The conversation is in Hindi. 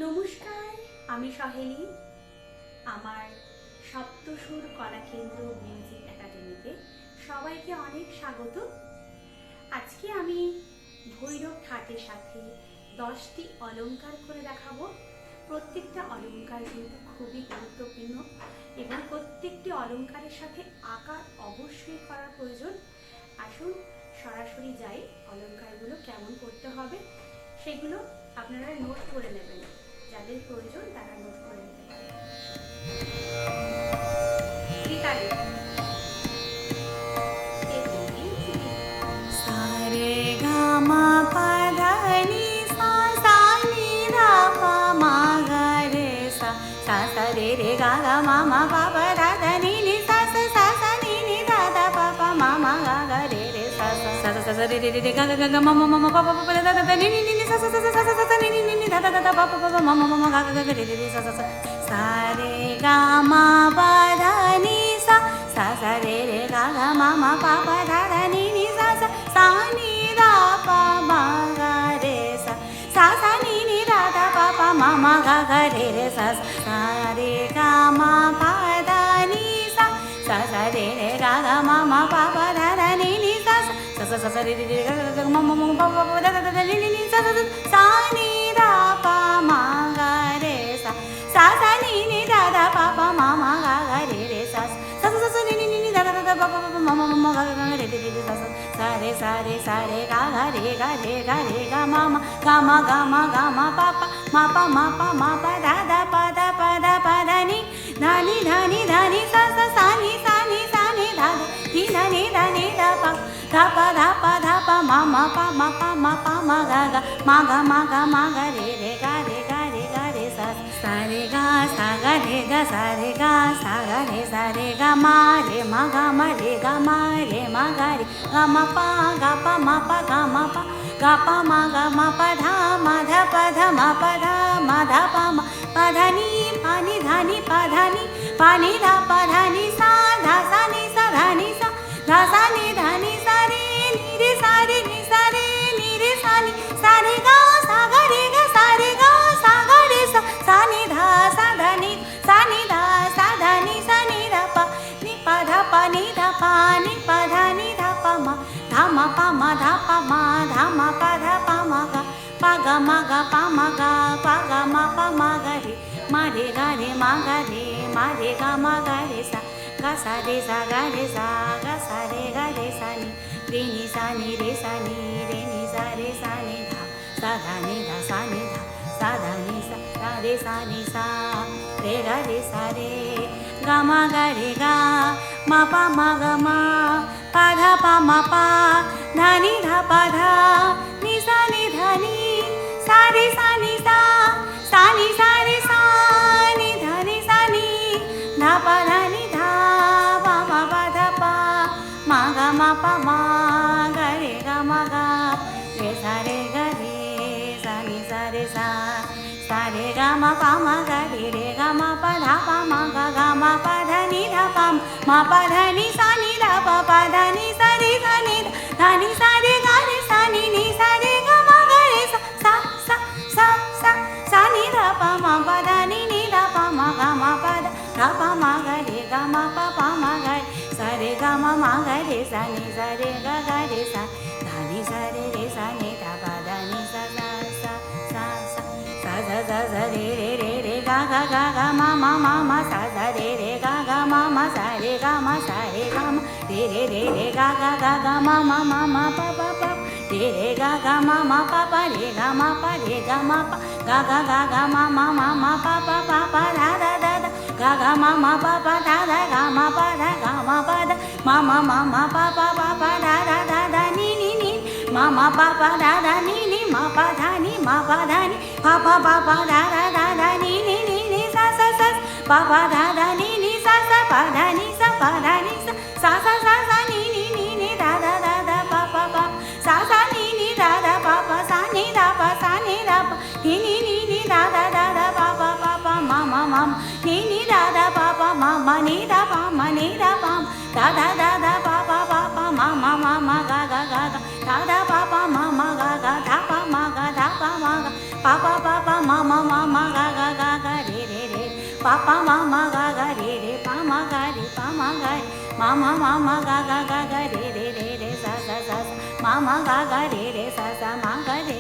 নমস্কার, আমি সহেলি। আমার সপ্তসুর কলাকেন্দ্র মিউজিক একাডেমিতে সবাইকে অনেক স্বাগত। আজকে আমি ভৈরব ঠাটের সাথে 10টি অলংকার করে দেখাবো। প্রত্যেকটা অলংকার কিন্তু খুবই গুরুত্বপূর্ণ এবং প্রত্যেকটি অলংকারের সাথে আঁকা অবশ্যই করার প্রয়োজন। আসুন সরাসরি যাই, অলংকারগুলো কেমন করতে হবে সেগুলো আপনারা নোট করে নেবেন। যাদের প্রয়োজন তারা নোট করে নিতে পারেন। सारे गा मा पा धा नि सा सा नि धा पा मा गा रे सा सा सा रे रे गा गा मा मा पा पा धा धा नि नि सा सा नि नि धा धा पा पा मा मा गा गा रे रे सा सा सा सा रे रे रे गा गा गा मा मा मा पा पा पा धा धा धा नि नि नि सा सा सा सा सा नि नि नि धा धा धा पा पा पा मा मा मा गा गा रे रे रे सा सा सा सा रे गा मा पा धा नि सा सा रे रे गा गा मा मा पा पा धा धा नि नि सा सा नि धा पा मा गा रे सा सा नि नि धा धा पा पा मा मा गा गा रे रे सा सा रे गा मा पा धा नि सा सा रे रे गा गा मा मा पा पा धा धा नि नि सा सा रे रे रे गा गा मा मा मा पा पा धा धा नि नि सा नि धा पा मा गा रे सा सा नि नि धा धा पा पा मा मा गा गा रे रे सा सा नि नि धा धा धा पा पा मा मा मा गा गा रे रे रे सा सा रे गा गा रे गा मा मा पा पा मा पा धा धा पा धा नि धा नि सा नि धा धा नि धा पा मा मा गा रे सा रे गा रे गा मा रे मा गा रे गा मा पा गा पा मा पा धा पा धा मा पा धा नि पा नि धा नि पा नि धा पा धा नि सा नि सा धा नि सा नि धा नि सा रे नि रे सा रे नि सा नि सा रे गा रे गा सा रे सा नि धा सा धा नि सा धा नि सा नि धा पा नि धा पा नि पा धा नि धा पा मा पा मा धा पा मा पा गा मा गा पा मा गा रे मा रे गा मा गा रे सा गा सा रे सा गा रे सा नि रे नि सा नि रे नि सा नि धा सा धा नि धा सा नि धा सा धा नि सा रे सा नि सा रे गा रे सा रे गा मा गा रे गा मा पा धा पा मा पा धा नि धा पा धा नि सा धा नि सा रे सा नि सा नि सा रे सा नि धा नि सा नि धा पा धा नि धा पा मा पा धा पा मा पा मा गा रे गा मा गा रे सा रे गा रे सा नि सा रे सा रे गा मा पा मा गा रे गा मा पा धा पा मा गा मा पा धा नि धा पा मा पा धा नि सा पा धा नि सा रे धा नि सा रे गा रे सा नि सा रे गा मा गा रे सा नि धा पा मा पा धा नि धा पा मा पा धा पा मा गा रे गा मा पा मा गा सा रे गा मा गा रे सा रे गा रे सा धा नि सा रे सा नि धा पा धा नि सा रे गा मा सा रे गा मा सा रे गा मा रे गा मा पा रे गा मा पा रे गा मा पा मा पा धा गा मा पा धा गा मा पा धा मा पा धा नि मा पा धा नि मा पा धा नि पा धा नि सा पा धा नि सा पा धा नि सा सा नि धा पा सा नि धा पा सा नि धा पा नि धा पा मा नि धा पा मा नि धा पा धा पा मा ma ma ma ga ga ga ga da da pa pa ma ma ga ga da pa ma ga da pa ma ga pa pa pa pa ma ma ma ma ga ga ga ga re re re pa pa ma ma ga ga re re pa ma ga re pa ma ga re ma ma ga ga ga ga re re re re sa sa sa sa ma ma ga ga re re sa sa ma ga re